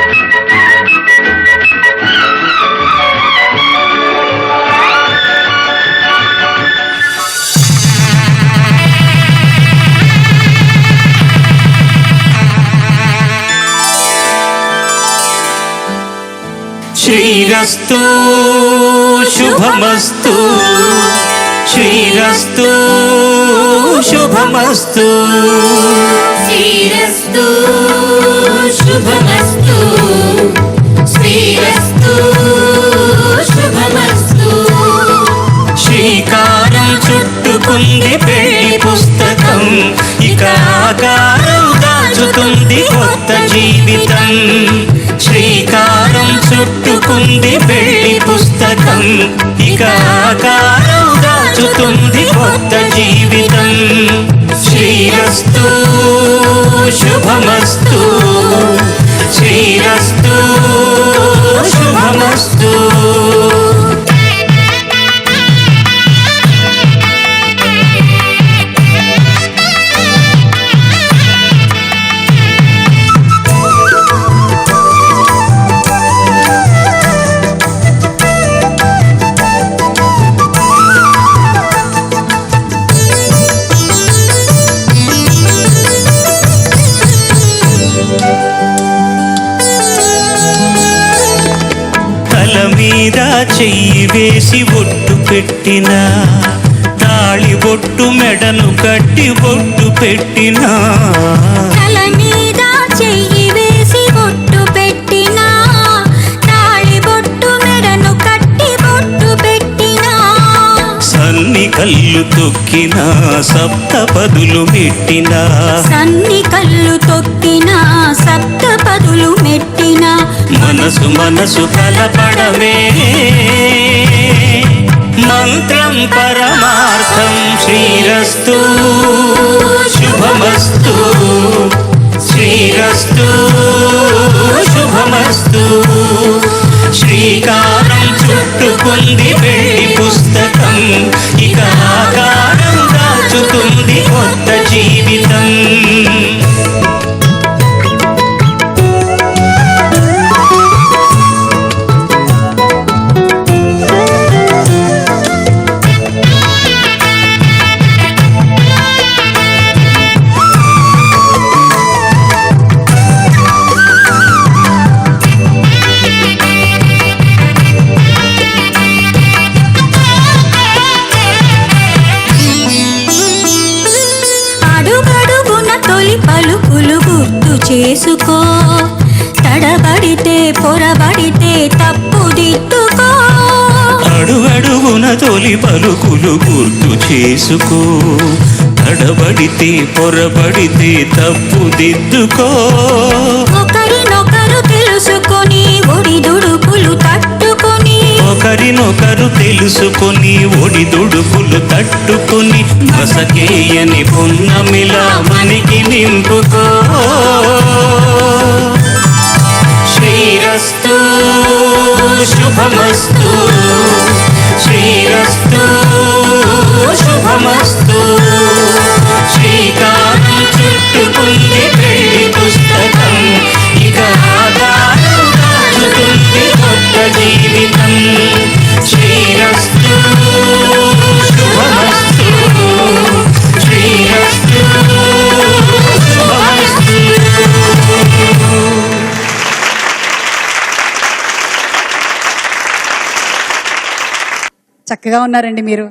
శ్రీరస్తు శుభమస్తు శ్రీరస్తు శుభమస్తు శ్రీరస్తు శుభమస్తు శ్రీరస్తు శుభమస్తు. శ్రీకారం చుట్టుకుంది పెళ్లి పుస్తకం, ఇక ఆకారం దాచుతుంది కొత్త జీవితం. శ్రీకారం చుట్టుకుంది పెళ్లి పుస్తకం, ఇక ఆకారం దాచుతుంది కొత్త జీవితం. శ్రీరస్తు శుభమస్తు శ్రీరస్తు శుభమస్తు. మీద చెయ్యి వేసి బొట్టు పెట్టినా, తాళి బొట్టు మెడను కట్టి బొట్టు పెట్టినా. తల మీద చెయ్యి వేసి బొట్టు పెట్టినా, తాళి బొట్టు మెడను కట్టి బొట్టు పెట్టినా. సన్ని కళ్ళు తొక్కినా సప్త పదులు మెట్టినా, సన్ని కళ్ళు తొక్కినా సప్త పదులు మెట్టినా. మనసు మనసు కలపడమే మంత్రం పరమార్థం. శ్రీరస్తు శుభమస్తు శ్రీరస్తు శుభమస్తు. శ్రీకారం చుట్టుకుంది పెళ్లి పుస్తకం, ఇక ఆకారం దాచుతుంది కొత్త జీవితం. పలుకులు గుర్తు చేసుకో, తడబడితే పొరబడితే తప్పు దిద్దుకో. అడుగడుగున తొలి పలుకులు గుర్తు చేసుకో, తడబడితే పొరబడితే తప్పు దిద్దుకో. ఒకరినొకరు తెలుసుకొని ఒడిదుడుకులు తట్టుకొని, ఒకరినొకరు తెలుసుకొని ఒడిదుడుకులు తట్టుకొని. మసకేయని పున్నమిలా మనకి నింపుకో. శ్రీరస్తు శుభమస్తు శ్రీరస్తు శుభమస్తు. శ్రీకారం చుట్టుకుంది పెళ్లి పుస్తకం, ఇక ఆధారం దాచుతుంది కొత్త జీవితం. శ్రీరస్తు శుభమస్తు శ్రీరస్తు శుభమస్తు. చక్కగా ఉన్నారండి మీరు.